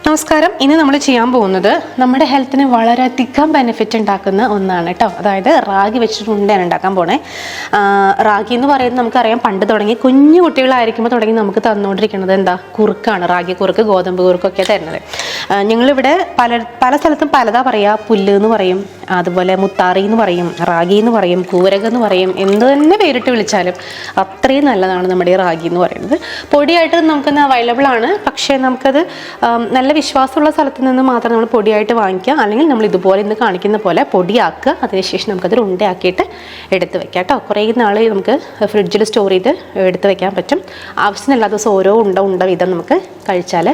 നമസ്കാരം. ഇന്ന് നമ്മൾ ചെയ്യാൻ പോകുന്നത് നമ്മുടെ ഹെൽത്തിന് വളരെയധികം ബെനിഫിറ്റ് ഉണ്ടാക്കുന്ന ഒന്നാണ് കേട്ടോ. അതായത് റാഗി വെച്ചിട്ട് ഉണ്ടയാണ് ഉണ്ടാക്കാൻ പോണേ. റാഗി എന്ന് പറയുന്നത് നമുക്കറിയാം, പണ്ട് തുടങ്ങി കുഞ്ഞു കുട്ടികളായിരിക്കുമ്പോൾ തുടങ്ങി നമുക്ക് തന്നുകൊണ്ടിരിക്കുന്നത് എന്താ, കുറുക്കാണ്. റാഗി കുറുക്ക്, ഗോതമ്പ് കുറുക്കൊക്കെ തരുന്നത്. ഞങ്ങളിവിടെ പല സ്ഥലത്തും പലതാ പറയുക. പുല്ല് എന്ന് പറയും, അതുപോലെ മുത്താറി എന്ന് പറയും, റാഗി എന്ന് പറയും, കൂരക എന്ന് പറയും. എന്ത് തന്നെ പേരിട്ട് വിളിച്ചാലും അത്രയും നല്ലതാണ് നമ്മുടെ ഈ റാഗി എന്ന് പറയുന്നത്. പൊടിയായിട്ട് നമുക്കിന്ന് അവൈലബിൾ ആണ്. പക്ഷേ നമുക്കത് നല്ല വിശ്വാസമുള്ള സ്ഥലത്ത് നിന്ന് മാത്രം നമ്മൾ പൊടിയായിട്ട് വാങ്ങിക്കുക. അല്ലെങ്കിൽ നമ്മൾ ഇതുപോലെ ഇന്ന് കാണിക്കുന്ന പോലെ പൊടിയാക്കുക. അതിനുശേഷം നമുക്കത് ഉണ്ടയാക്കിയിട്ട് എടുത്ത് വെക്കാം കേട്ടോ. കുറേ നാൾ നമുക്ക് ഫ്രിഡ്ജിൽ സ്റ്റോർ ചെയ്ത് എടുത്ത് വെക്കാൻ പറ്റും. ആവശ്യമില്ലാത്ത ദിവസം ഓരോ ഉണ്ട വീതം നമുക്ക് കഴിച്ചാൽ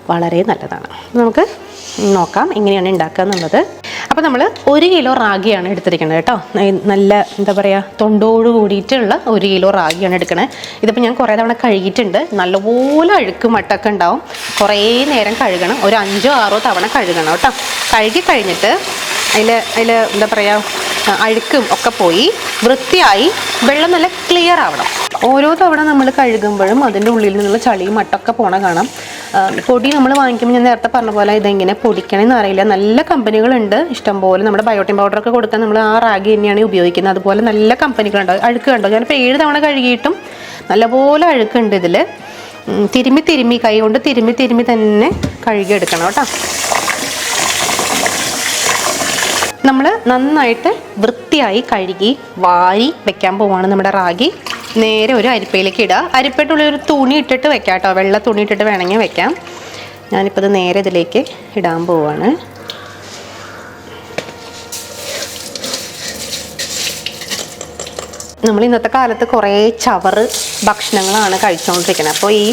വളരെ നല്ലതാണ്. നമുക്ക് നോക്കാം എങ്ങനെയാണ് ഉണ്ടാക്കുക എന്നുള്ളത്. അപ്പോൾ നമ്മൾ 1 കിലോ റാഗിയാണ് എടുത്തിരിക്കുന്നത് കേട്ടോ. നല്ല എന്താ പറയുക, തൊണ്ടോട് കൂടിയിട്ടുള്ള 1 കിലോ റാഗിയാണ് എടുക്കണത്. ഇതിപ്പോൾ ഞാൻ കുറേ തവണ കഴുകിയിട്ടുണ്ട്. നല്ലപോലെ അഴുക്ക് മട്ടൊക്കെ ഉണ്ടാവും. കുറേ നേരം കഴുകണം. ഒരു 5-6 തവണ കഴുകണം കേട്ടോ. കഴുകി കഴിഞ്ഞിട്ട് അതിൽ എന്താ പറയുക, അഴുക്കും ഒക്കെ പോയി വൃത്തിയായി വെള്ളം നല്ല ക്ലിയർ ആവണം. ഓരോ തവണ നമ്മൾ കഴുകുമ്പോഴും അതിൻ്റെ ഉള്ളിൽ നിന്നുള്ള ചളിയും മട്ടൊക്കെ പോണ കാണാം. പൊടി നമ്മൾ വാങ്ങിക്കുമ്പോൾ ഞാൻ നേരത്തെ പറഞ്ഞ പോലെ ഇതെങ്ങനെ പൊടിക്കണമെന്ന് അറിയില്ല. നല്ല കമ്പനികളുണ്ട് ഇഷ്ടംപോലെ. നമ്മുടെ ബയോട്ടിൻ പൗഡറൊക്കെ കൊടുക്കാൻ നമ്മൾ ആ റാഗി തന്നെയാണ് ഉപയോഗിക്കുന്നത്. അതുപോലെ നല്ല കമ്പനികളുണ്ടാവും. അഴുക്ക് കണ്ടോ, ഞാനിപ്പോൾ 7 തവണ കഴുകിയിട്ടും നല്ലപോലെ അഴുക്കുണ്ട് ഇതിൽ. തിരുമ്മി കൈ കൊണ്ട് തിരുമ്മി തന്നെ കഴുകിയെടുക്കണം കേട്ടോ. നമ്മൾ നന്നായിട്ട് വൃത്തിയായി കഴുകി വാരി വെക്കാൻ പോവാണ് നമ്മുടെ റാഗി. നേരെ ഒരു അരിപ്പയിലേക്ക് ഇടുക. അരിപ്പയിട്ടുള്ളിൽ ഒരു തുണി ഇട്ടിട്ട് വെക്കാം കേട്ടോ. വെള്ള തുണി ഇട്ടിട്ട് വേണമെങ്കിൽ വെക്കാം. ഞാനിപ്പോൾ ഇത് നേരെ ഇതിലേക്ക് ഇടാൻ പോവാണ്. നമ്മൾ ഇന്നത്തെ കാലത്ത് കുറേ ചവറ് ഭക്ഷണങ്ങളാണ് കഴിച്ചുകൊണ്ടിരിക്കുന്നത്. അപ്പോൾ ഈ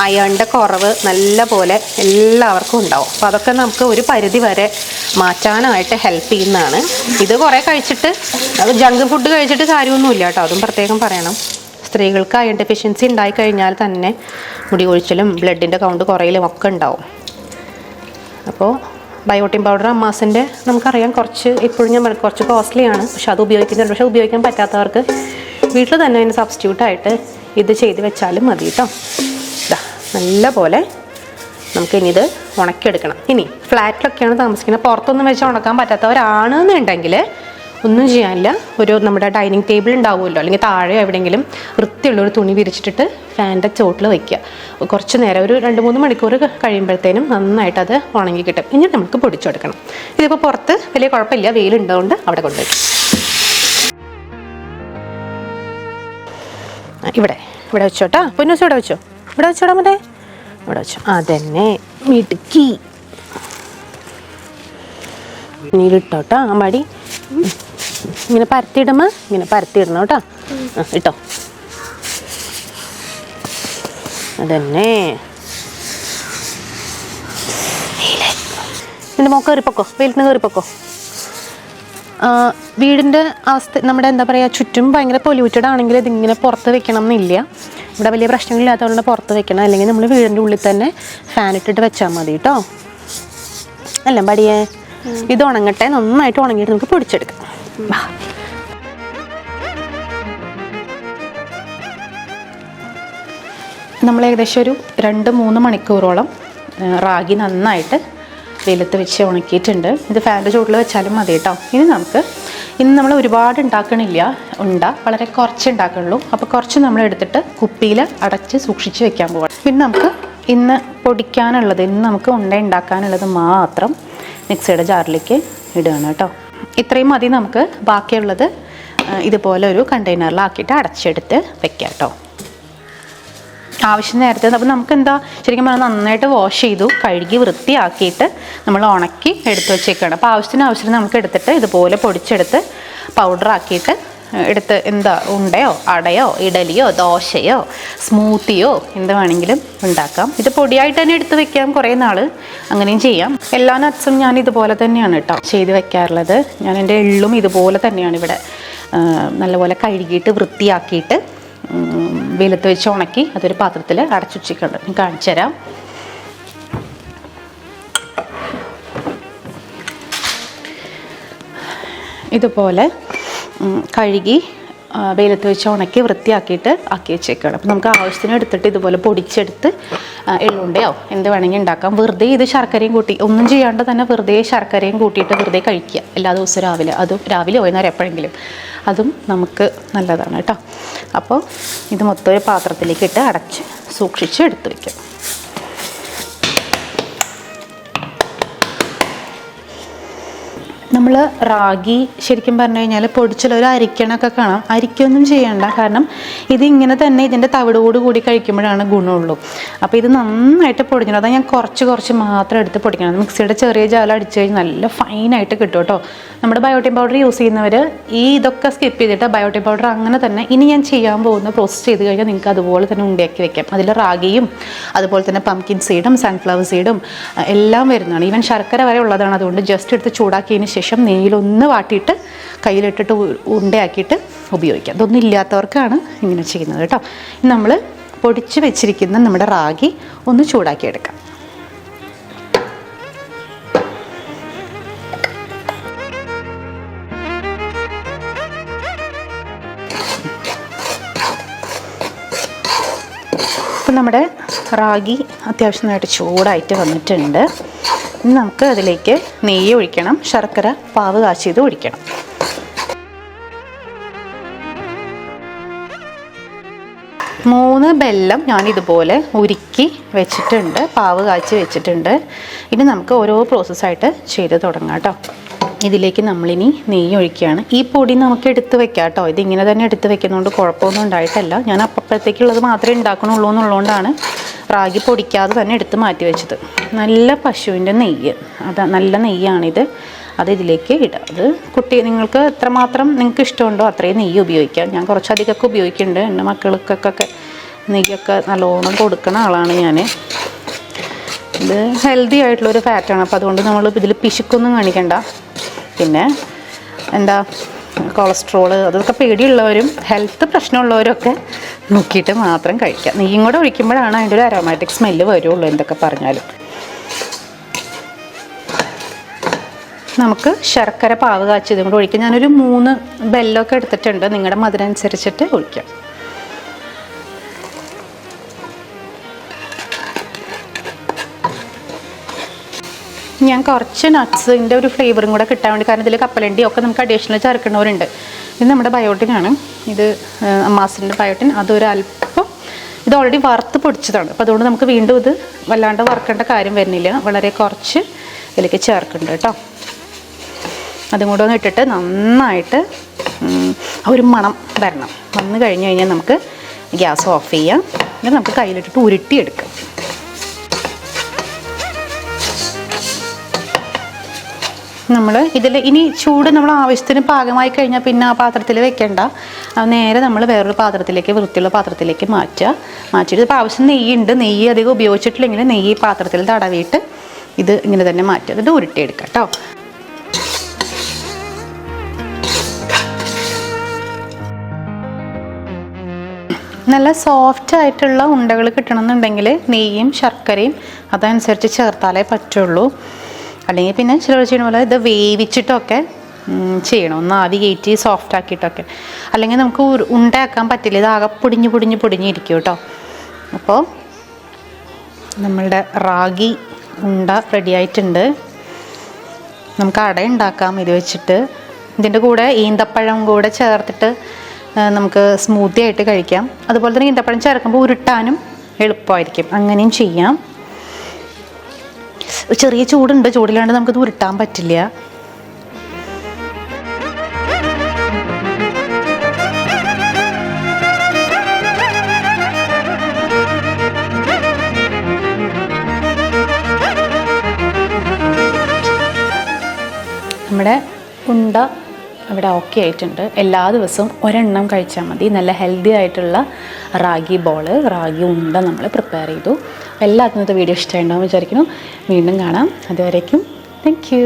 അയണിൻ്റെ കുറവ് നല്ല പോലെ എല്ലാവർക്കും ഉണ്ടാവും. അപ്പോൾ അതൊക്കെ നമുക്ക് ഒരു പരിധി വരെ മാറ്റാനായിട്ട് ഹെൽപ്പ് ചെയ്യുന്നതാണ്. ഇത് കുറേ കഴിച്ചിട്ട് ജങ്ക് ഫുഡ് കഴിച്ചിട്ട് കാര്യമൊന്നുമില്ല കേട്ടോ. അതും പ്രത്യേകം പറയണം. സ്ത്രീകൾക്ക് അയൺ ഡെഫിഷ്യൻസി ഉണ്ടായിക്കഴിഞ്ഞാൽ തന്നെ മുടി കൊഴിച്ചിലും ബ്ലഡിൻ്റെ കൗണ്ട് കുറയലും ഒക്കെ ഉണ്ടാവും. അപ്പോൾ ബയോട്ടിൻ പൗഡർ അമ്മാസിൻ്റെ നമുക്കറിയാം, ഇപ്പോഴും ഞാൻ കുറച്ച് കോസ്റ്റ്ലിയാണ്. പക്ഷെ അത് ഉപയോഗിക്കുന്നുണ്ട്. പക്ഷെ ഉപയോഗിക്കാൻ പറ്റാത്തവർക്ക് വീട്ടിൽ തന്നെ അതിന് സബ്സ്റ്റിറ്റ്യൂട്ടായിട്ട് ഇത് ചെയ്ത് വെച്ചാലും മതി കേട്ടോ. നല്ല പോലെ നമുക്കിനി ഇത് ഉണക്കിയെടുക്കണം. ഇനി ഫ്ലാറ്റിലൊക്കെയാണ് താമസിക്കുന്നത്, പുറത്തൊന്നും വെച്ച് ഉണക്കാൻ പറ്റാത്തവരാണെന്നുണ്ടെങ്കിൽ ഒന്നും ചെയ്യാനില്ല. നമ്മുടെ ഡൈനിങ് ടേബിൾ ഉണ്ടാവുമല്ലോ, അല്ലെങ്കിൽ താഴെ എവിടെയെങ്കിലും വൃത്തിയുള്ളൊരു തുണി വിരിച്ചിട്ടിട്ട് ഫാനിൻ്റെ ചോട്ടിൽ വയ്ക്കുക. കുറച്ച് നേരം, ഒരു 2-3 മണിക്കൂർ കഴിയുമ്പോഴത്തേനും നന്നായിട്ടത് ഉണങ്ങി കിട്ടും. ഇനി നമുക്ക് പൊടിച്ചെടുക്കണം. ഇതിപ്പോൾ പുറത്ത് വലിയ കുഴപ്പമില്ല, വെയിലുണ്ടതുകൊണ്ട് അവിടെ കൊണ്ടുവയ്ക്കും. ഇവിടെ വെച്ചോട്ടോ. പൊന്നൂസ് ഇവിടെ വെച്ചോടാ മറ്റേ ഇവിടെ വെച്ചോ. അതന്നെ മിടുക്കി. നീരിട്ടോട്ടോ അമ്പാടി. ഇങ്ങനെ പരത്തിയിടുമ്പോൾ ഇങ്ങനെ പരത്തിയിടണം കേട്ടോ. ഇട്ടോ. അതന്നെ. എൻ്റെ മോക്ക് കയറിപ്പൊക്കോ, വെയിലത്ത് കയറിപ്പൊക്കോ. വീടിൻ്റെ അവസ്ഥ നമ്മുടെ എന്താ പറയുക, ചുറ്റും ഭയങ്കര പൊല്യൂറ്റഡ് ആണെങ്കിൽ ഇതിങ്ങനെ പുറത്ത് വെക്കണം എന്നില്ല. ഇവിടെ വലിയ പ്രശ്നങ്ങളില്ലാത്തതുകൊണ്ട് പുറത്ത് വെക്കണം. അല്ലെങ്കിൽ നമ്മൾ വീടിൻ്റെ ഉള്ളിൽ തന്നെ ഫാൻ ഇട്ടിട്ട് വെച്ചാൽ മതി കേട്ടോ. അല്ല പടിയേ, ഇത് ഉണങ്ങട്ടെ. നന്നായിട്ട് ഉണങ്ങിയിട്ട് നമുക്ക് പൊടിച്ചെടുക്കാം. നമ്മൾ ഏകദേശം ഒരു 2-3 മണിക്കൂറോളം റാഗി നന്നായിട്ട് വെയിലത്ത് വെച്ച് ഉണക്കിയിട്ടുണ്ട്. ഇത് ഫാനിൻ്റെ ചുവട്ടിൽ വെച്ചാലും മതി കേട്ടോ. ഇന്ന് നമ്മൾ ഒരുപാട് ഉണ്ടാക്കണില്ല, വളരെ കുറച്ച് ഉണ്ടാക്കുള്ളൂ. അപ്പോൾ കുറച്ച് നമ്മൾ എടുത്തിട്ട് കുപ്പിയിൽ അടച്ച് സൂക്ഷിച്ച് വെക്കാൻ പോകണം. പിന്നെ നമുക്ക് ഇന്ന് പൊടിക്കാനുള്ളത്, ഇന്ന് നമുക്ക് ഉണ്ടാക്കാനുള്ളത് മാത്രം മിക്സിയുടെ ജാറിലേക്ക് ഇടുകയാണ് കേട്ടോ. ഇത്രയും മതി. നമുക്ക് ബാക്കിയുള്ളത് ഇതുപോലെ ഒരു കണ്ടെയ്നറിലാക്കിയിട്ട് അടച്ചെടുത്ത് വെക്കാം കേട്ടോ. ആവശ്യം നേരത്തെ. അപ്പോൾ നമുക്ക് എന്താ, ശരിക്കും പറഞ്ഞാൽ നന്നായിട്ട് വാഷ് ചെയ്തു കഴുകി വൃത്തിയാക്കിയിട്ട് നമ്മൾ ഉണക്കി എടുത്ത് വെച്ചേക്കാണ്. അപ്പോൾ ആവശ്യത്തിന് നമുക്ക് എടുത്തിട്ട് ഇതുപോലെ പൊടിച്ചെടുത്ത് പൗഡറാക്കിയിട്ട് എടുത്ത് ഉണ്ടയോ അടയോ ഇഡലിയോ ദോശയോ സ്മൂത്തിയോ എന്ത് വേണമെങ്കിലും ഉണ്ടാക്കാം. ഇത് പൊടിയായിട്ട് തന്നെ എടുത്ത് വെക്കാം കുറേ നാൾ. അങ്ങനെയും ചെയ്യാം. എല്ലാ നട്ട്സും ഞാൻ ഇതുപോലെ തന്നെയാണ് കേട്ടോ ചെയ്ത് വെക്കാറുള്ളത്. ഞാൻ എൻ്റെ എള്ളും ഇതുപോലെ തന്നെയാണ് ഇവിടെ നല്ലപോലെ കഴുകിയിട്ട് വൃത്തിയാക്കിയിട്ട് വെയിലത്ത് വെച്ച് ഉണക്കി അതൊരു പാത്രത്തിൽ അടച്ചു വെച്ചിട്ടുണ്ട്. ഞാൻ കാണിച്ചു തരാം. ഇതുപോലെ കഴുകി വെയിലത്ത് വെച്ച് ഉണക്കി വൃത്തിയാക്കിയിട്ട് ആക്കി വെച്ചേക്കുകയാണ്. അപ്പോൾ നമുക്ക് ആവശ്യത്തിന് എടുത്തിട്ട് ഇതുപോലെ പൊടിച്ചെടുത്ത് എള്ളുണ്ടയോ എന്ത് വേണമെങ്കിൽ ഉണ്ടാക്കാം. വെറുതെ ഇത് ശർക്കരയും കൂട്ടി ഒന്നും ചെയ്യാണ്ട് തന്നെ വെറുതെ ശർക്കരയും കൂട്ടിയിട്ട് വെറുതെ കഴിക്കുക എല്ലാ ദിവസവും രാവിലെ. അതും രാവിലെ വൈകുന്നേരം എപ്പോഴെങ്കിലും അതും നമുക്ക് നല്ലതാണ് കേട്ടോ. അപ്പോൾ ഇത് മൊത്തം ഒരു പാത്രത്തിലേക്ക് ഇട്ട് അടച്ച് സൂക്ഷിച്ച് എടുത്ത് വയ്ക്കാം. നമ്മൾ റാഗി ശരിക്കും പറഞ്ഞു കഴിഞ്ഞാൽ പൊടിച്ചുള്ളൊരു അരിക്കണമൊക്കെ കാണാം. അരിക്കൊന്നും ചെയ്യണ്ട, കാരണം ഇതിങ്ങനെ തന്നെ ഇതിൻ്റെ തവിടോട് കൂടി കഴിക്കുമ്പോഴാണ് ഗുണമുള്ളൂ. അപ്പോൾ ഇത് നന്നായിട്ട് പൊടിഞ്ഞത്, അതാ ഞാൻ കുറച്ച് മാത്രം എടുത്ത് പൊടിക്കണം. മിക്സിയുടെ ചെറിയ ജാലം അടിച്ച് കഴിഞ്ഞാൽ നല്ല ഫൈനായിട്ട് കിട്ടും കേട്ടോ. നമ്മുടെ ബയോട്ടിൻ പൗഡർ യൂസ് ചെയ്യുന്നവർ ഇതൊക്കെ സ്കിപ്പ് ചെയ്തിട്ട് ബയോട്ടിൻ പൗഡർ അങ്ങനെ തന്നെ ഇനി ഞാൻ ചെയ്യാൻ പോകുന്ന പ്രോസസ്സ് ചെയ്ത് കഴിഞ്ഞാൽ നിങ്ങൾക്ക് അതുപോലെ തന്നെ ഉണ്ടാക്കി വെക്കാം. അതിൽ റാഗിയും അതുപോലെ തന്നെ പംകിൻ സീഡും സൺഫ്ലവർ സീഡും എല്ലാം വരുന്നതാണ്. ഈവൻ ശർക്കര വരെ ഉള്ളതാണ്. അതുകൊണ്ട് ജസ്റ്റ് എടുത്ത് ചൂടാക്കിയതിന് ശേഷം നെയ്യിലൊന്ന് വാട്ടിയിട്ട് കയ്യിലിട്ടിട്ട് ഉണ്ടയാക്കിയിട്ട് ഉപയോഗിക്കാം. അതൊന്നും ഇല്ലാത്തവർക്കാണ് ഇങ്ങനെ ചെയ്യുന്നത് കേട്ടോ. നമ്മൾ പൊടിച്ച് വെച്ചിരിക്കുന്ന നമ്മുടെ റാഗി ഒന്ന് ചൂടാക്കിയെടുക്കാം. അപ്പം നമ്മുടെ റാഗി അത്യാവശ്യം നന്നായിട്ട് ചൂടായിട്ട് വന്നിട്ടുണ്ട്. ഇനി നമുക്ക് അതിലേക്ക് നെയ്യ് ഒഴിക്കണം, ശർക്കര പാവ് കാച്ചിയത് ഒഴിക്കണം. മൂന്ന് ബെല്ലം ഞാനിതുപോലെ ഉരുക്കി വെച്ചിട്ടുണ്ട്, പാവ് കാച്ചി വെച്ചിട്ടുണ്ട്. ഇനി നമുക്ക് ഓരോ പ്രോസസ്സായിട്ട് ചെയ്ത് തുടങ്ങാം കേട്ടോ. ഇതിലേക്ക് നമ്മളിനി നെയ്യ് ഒഴിക്കുകയാണ്. ഈ പൊടി നമുക്ക് എടുത്ത് വെക്കാം കേട്ടോ. ഇതിങ്ങനെ തന്നെ എടുത്ത് വെക്കുന്നതുകൊണ്ട് കുഴപ്പമൊന്നും ഉണ്ടായിട്ടല്ല. ഞാൻ അപ്പോഴത്തേക്കുള്ളത് മാത്രമേ ഉണ്ടാക്കണുള്ളൂ എന്നുള്ളതുകൊണ്ടാണ് റാഗി പൊടിക്കാതെ തന്നെ എടുത്ത് മാറ്റി വെച്ചത്. നല്ല പശുവിൻ്റെ നെയ്യ്, നല്ല നെയ്യാണിത്. അത് ഇതിലേക്ക് ഇടാം. അത് നിങ്ങൾക്ക് എത്രമാത്രം നിങ്ങൾക്ക് ഇഷ്ടമുണ്ടോ അത്രയും നെയ്യ് ഉപയോഗിക്കാം. ഞാൻ കുറച്ചധികമൊക്കെ ഉപയോഗിക്കുന്നുണ്ട്. എൻ്റെ മക്കൾക്കൊക്കെ നെയ്യൊക്കെ നല്ലോണം കൊടുക്കുന്ന ആളാണ് ഞാൻ. ഇത് ഹെൽത്തി ആയിട്ടുള്ളൊരു ഫാറ്റാണ്. അപ്പോൾ അതുകൊണ്ട് നമ്മൾ ഇതിൽ പിശുക്കൊന്നും കാണിക്കണ്ട. പിന്നെ എന്താ കൊളസ്ട്രോള് അതൊക്കെ പേടിയുള്ളവരും ഹെൽത്ത് പ്രശ്നമുള്ളവരൊക്കെ നോക്കിയിട്ട് മാത്രം കഴിക്കാം. നെയ്യും കൂടെ ഒഴിക്കുമ്പോഴാണ് അതിൻ്റെ ഒരു അരോമാറ്റിക് സ്മെല്ല് വരുള്ളൂ എന്തൊക്കെ പറഞ്ഞാലും. നമുക്ക് ശർക്കര പാവ് കാച്ചിയതും കൂടെ ഒഴിക്കാം. ഞാനൊരു 3 ബെല്ലൊക്കെ എടുത്തിട്ടുണ്ട്. നിങ്ങളുടെ മധുരം അനുസരിച്ചിട്ട് ഒഴിക്കാം. ഞാൻ കുറച്ച് നട്ട്സിൻ്റെ ഒരു ഫ്ലേവറും കൂടെ കിട്ടാൻ വേണ്ടി, കാരണം ഇതിൽ കപ്പലണ്ടി ഒക്കെ നമുക്ക് അഡീഷണൽ ചേർക്കുന്നവരുണ്ട്. ഇത് നമ്മുടെ ബയോട്ടിനാണ്. ഇത് അമ്മാസിൻ്റെ ബയോട്ടിൻ. അതൊരു അല്പം ഇത് ഓൾറെഡി വറുത്ത് പൊടിച്ചതാണ്. അപ്പോൾ അതുകൊണ്ട് നമുക്ക് വീണ്ടും ഇത് വല്ലാണ്ട് വറുക്കേണ്ട കാര്യം വരുന്നില്ല. വളരെ കുറച്ച് ഇതിലേക്ക് ചേർക്കുന്നുണ്ട് കേട്ടോ. അതും കൂടെ ഒന്ന് ഇട്ടിട്ട് നന്നായിട്ട് ഒരു മണം വരണം. വന്നു കഴിഞ്ഞ് കഴിഞ്ഞാൽ നമുക്ക് ഗ്യാസ് ഓഫ് ചെയ്യാം. എന്നിട്ട് നമുക്ക് കയ്യിലിട്ടിട്ട് ഉരുട്ടിയെടുക്കാം. നമ്മൾ ഇതിൽ ഇനി ചൂട് നമ്മൾ ആവശ്യത്തിന് പാകമായി കഴിഞ്ഞാൽ പിന്നെ ആ പാത്രത്തിൽ വെക്കേണ്ട. നേരെ നമ്മൾ വേറൊരു പാത്രത്തിലേക്ക്, വൃത്തിയുള്ള പാത്രത്തിലേക്ക് മാറ്റിയിട്ട് ഇപ്പോൾ ആവശ്യം നെയ്യുണ്ട്. നെയ്യ് അധികം ഉപയോഗിച്ചിട്ടില്ലെങ്കിൽ നെയ്യ് പാത്രത്തിൽ തടവിയിട്ട് ഇത് ഇങ്ങനെ തന്നെ മാറ്റുക. എന്നിട്ട് ഉരുട്ടിയെടുക്കാം കേട്ടോ. നല്ല സോഫ്റ്റ് ആയിട്ടുള്ള ഉണ്ടകൾ കിട്ടണമെന്നുണ്ടെങ്കിൽ നെയ്യും ശർക്കരയും അതനുസരിച്ച് ചേർത്താലേ പറ്റുള്ളൂ. അല്ലെങ്കിൽ പിന്നെ ചിലർ ചെയ്യുന്ന പോലെ ഇത് വേവിച്ചിട്ടൊക്കെ ചെയ്യണം, ഒന്ന് ആവി കയറ്റി സോഫ്റ്റ് ആക്കിയിട്ടൊക്കെ. അല്ലെങ്കിൽ നമുക്ക് ഉണ്ടാക്കാൻ പറ്റില്ല, ഇതാകെ പൊടിഞ്ഞിരിക്കും കേട്ടോ. അപ്പോൾ നമ്മളുടെ റാഗി ഉണ്ട റെഡി ആയിട്ടുണ്ട്. നമുക്ക് അട ഉണ്ടാക്കാം ഇത് വെച്ചിട്ട്. ഇതിൻ്റെ കൂടെ ഈന്തപ്പഴം കൂടെ ചേർത്തിട്ട് നമുക്ക് സ്മൂത്തി ആയിട്ട് കഴിക്കാം. അതുപോലെ തന്നെ ഈന്തപ്പഴം ചേർക്കുമ്പോൾ ഉരുട്ടാനും എളുപ്പമായിരിക്കും, അങ്ങനെയും ചെയ്യാം. ചെറിയ ചൂടുണ്ട്, ചൂടില്ലാണ്ട് നമുക്കിത് ഉരുട്ടാൻ പറ്റില്ല. നമ്മുടെ ഉണ്ട ഇവിടെ ഓക്കെ ആയിട്ടുണ്ട്. എല്ലാ ദിവസവും ഒരെണ്ണം കഴിച്ചാൽ മതി. നല്ല ഹെൽത്തി ആയിട്ടുള്ള റാഗി ബോള്, റാഗി ഉണ്ട നമ്മൾ പ്രിപ്പയർ ചെയ്തു. എല്ലാവർക്കും ഇന്നത്തെ വീഡിയോ ഇഷ്ടമായിട്ടുണ്ടാവും വിചാരിക്കുന്നു. വീണ്ടും കാണാം. അതുവരേക്കും താങ്ക് യു.